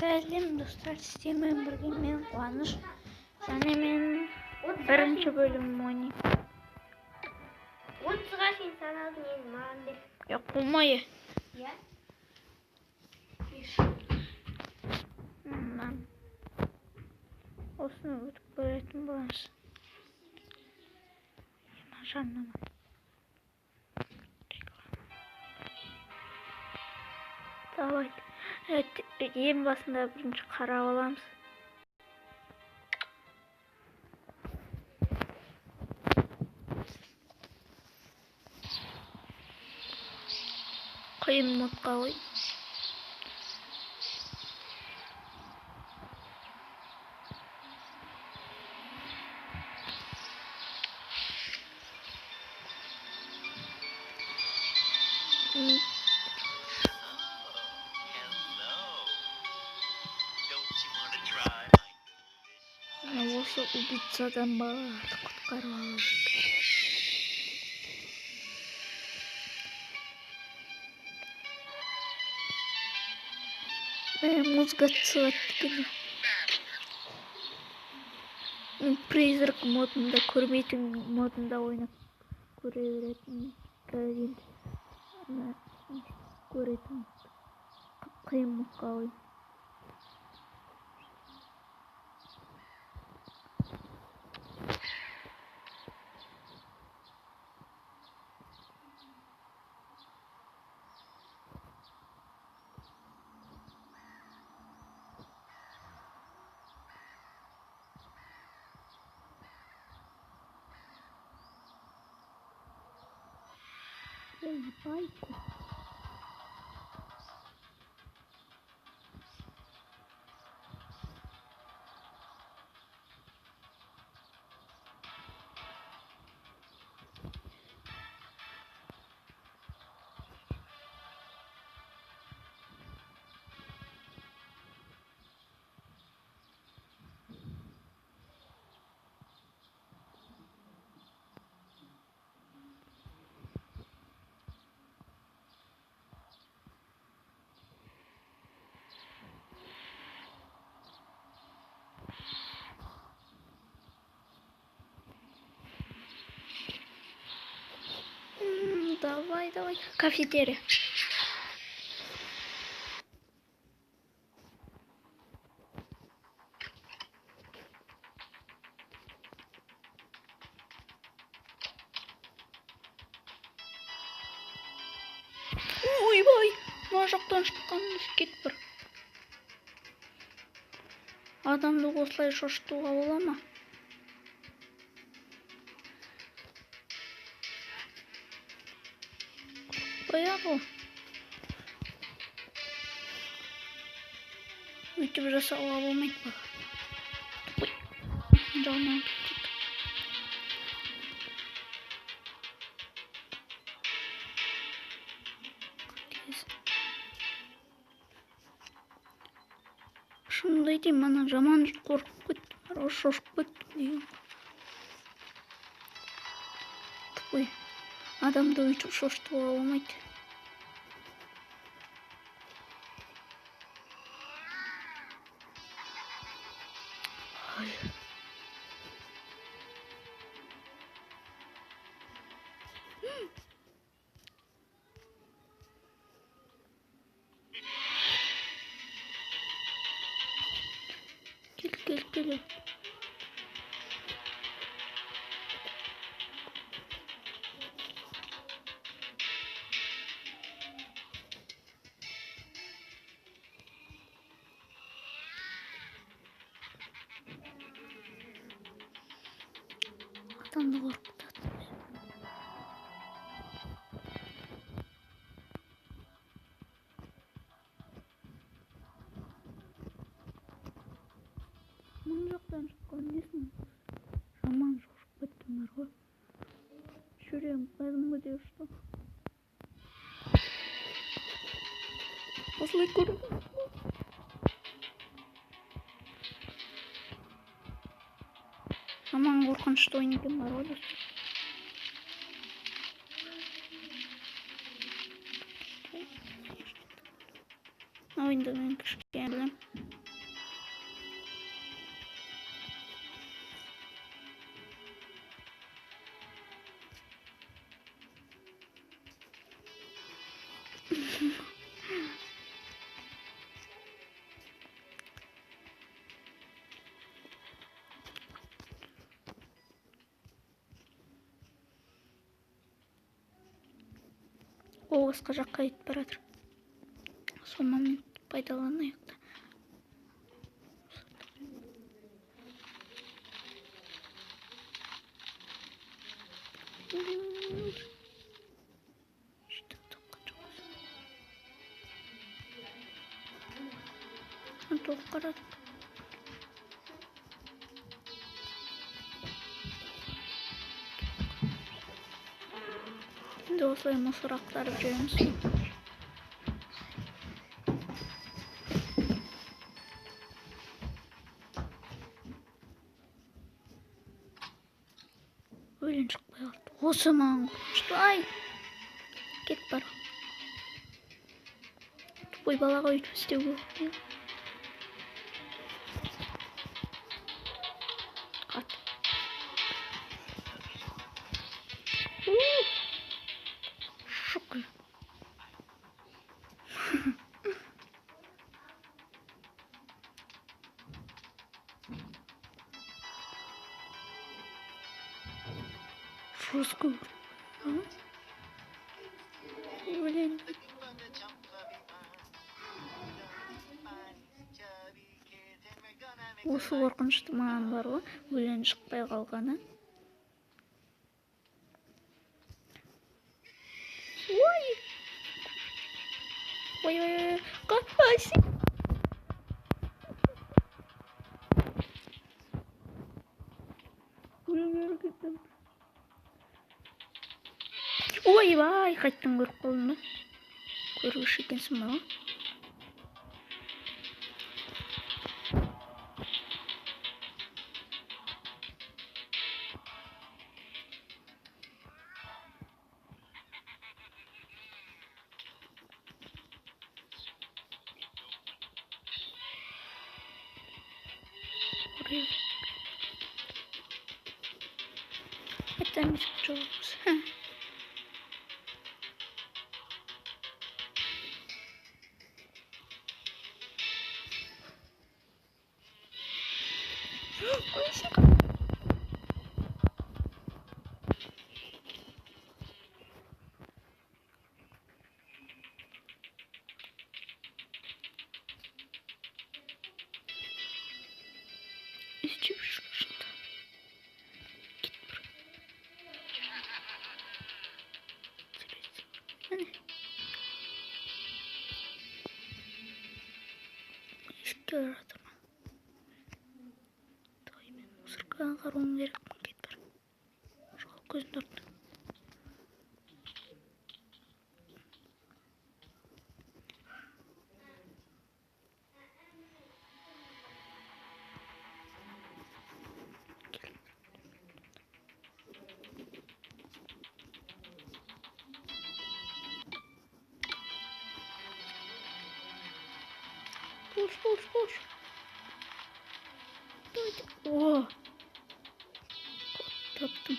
Сәлем достар, сіздермен бірге мен Қуаныш және мен бірінші бөлімім ойнаймын. 30-ға шейін санадың енді маған деп. Қумайы. Иә? Осыны өтіп көретін боламыз. Жарнама. Давайте. Ең басында бірінші қарап аламыз. Қиын модқа қой. Осы убийцадан барды құтқарып алу керек. Музыка шығады екен. Призрак модында, көрмейтін модында ойнап көре беретін. Көретін. Қиын модқа ойын. Байку. Давай. Кафетерия. Ойбай, мына жақтан шыққан кет бір. Адамды осылай шошытуға бола ма? Қояғы. Өйтіп жасауға болмайды ба? Ой, жағынан кетті. Шынымды айтайын, мана жаман қорқып кеттім, шошып кеттім деген. Ой, адамды өйтіп шошытуға болмайды. Кел. Адамды қорқытады. Мұн жақтан шыққан несін? Жаман шошып кеттіңдер ғой. Жүрем кәдімгідей ұшты. Осылай көрдім. Жаман қорқынышты ойын екен бар ғой достар. ойынды мен кішкене білем. Ол басқа жаққа кетіп бара жатыр. Сол момент пайдаланайық та. Толық қарадық. Енді осылай мусор ақтарып жүреміз. Өлең шықпай қалды. Осы маған қорқынышты. Ай! Кетіп бара. Тупой балаға өйтіп істеуге болмайды. Қат. Шыққын. Жестко. Өлең. Осы қорқынышты маған бар ғой, өлең шықпай қалғаны. Ой! Ой, қайсы? Ой, бай, қайттан көріп қалдым ба? Көргіш екенсің ба? Это мисс Джобс. Тоймен мусоркадан қаруым керек. Кет бар. Жоғал көзін ұрды. Koş. Oh. Taptım.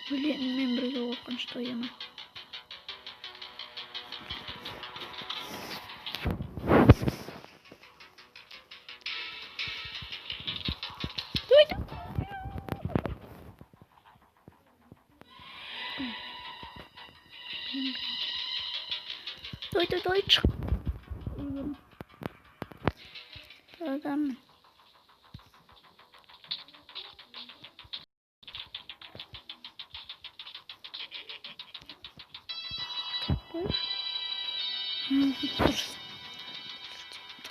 Өлеңмен бірге қорқынышты ойыма. Doy çık. Uygun. Adam mı?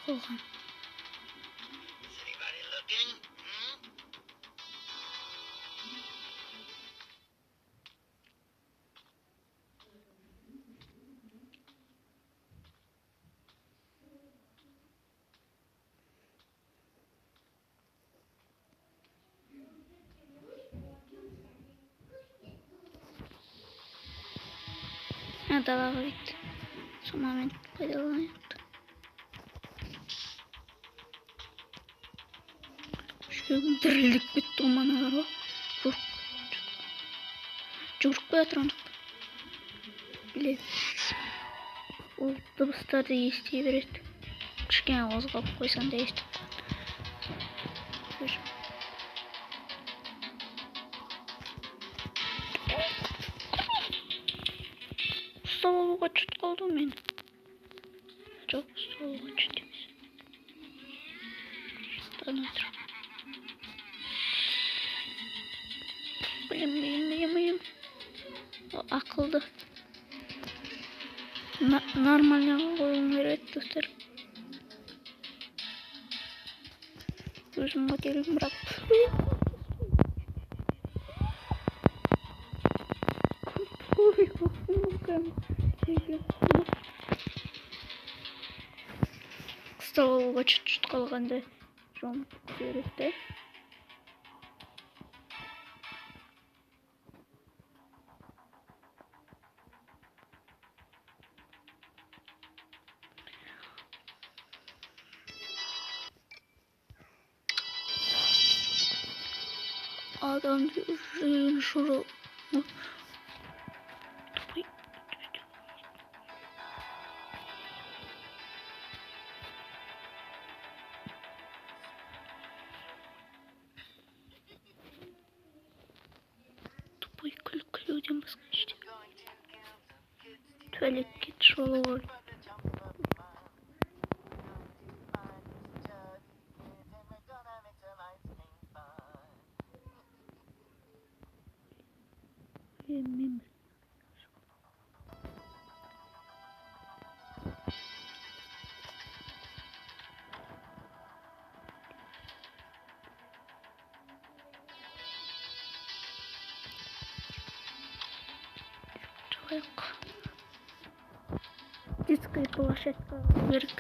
Tolgan. Ha dalga gitti. Tamamen faydalanıyor. Şu dirilik bitti o manara. Çocuk yatırım. Bile. O dыбыстарды ести береді. Кішкене қозғап қойсаң да естіп ұстап алуға чүт қалды мен. Жоқ, ұстап алуға чүт емес. Блин. Ақылды. Нормально қойылым береді, достар. Өзім қателігім бірақ. Ұстап алуға чүт қалғанда жомып береді. Adam şunu тупой күлуден басқа ештеңе. Туалетке шығу ғой. Детская площадка вверх.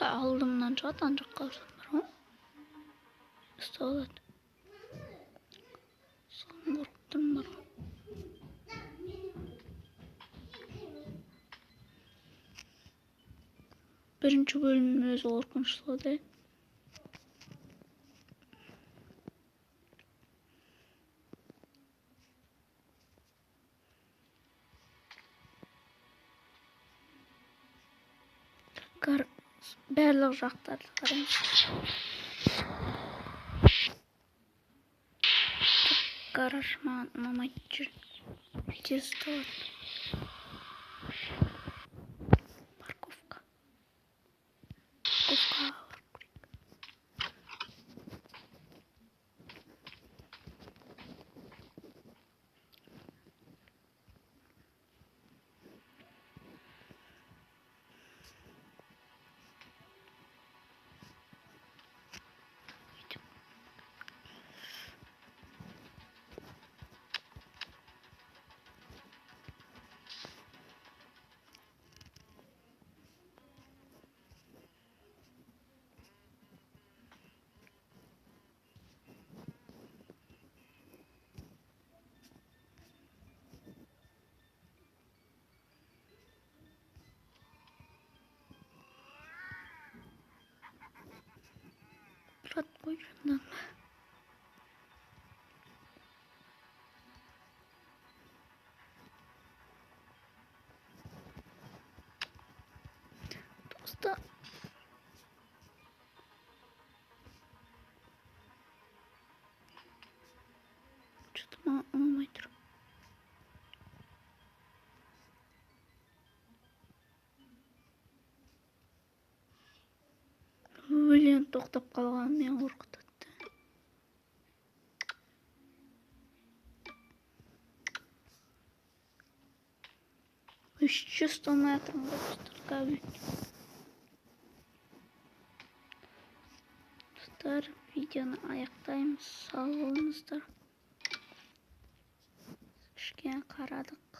Алдымнан жатан жаққа бар ма? Ұсталады. Соны қорқыттым бар ма? Бірінші бөлімнің өзі қорқынышты да. Барлық жақтарды қараймыз. Гараж маған ұнамайды жүр. Тез ұсталады. Парковка. қой жанданма. Достар. Что-то мама ұнамай тұр. Блин, тоқтап қалған мен қорқытады. Еще 100 метров достар. Достар, видеоны аяқтаймыз. Сау болыңыздар. Кішкене қарадық.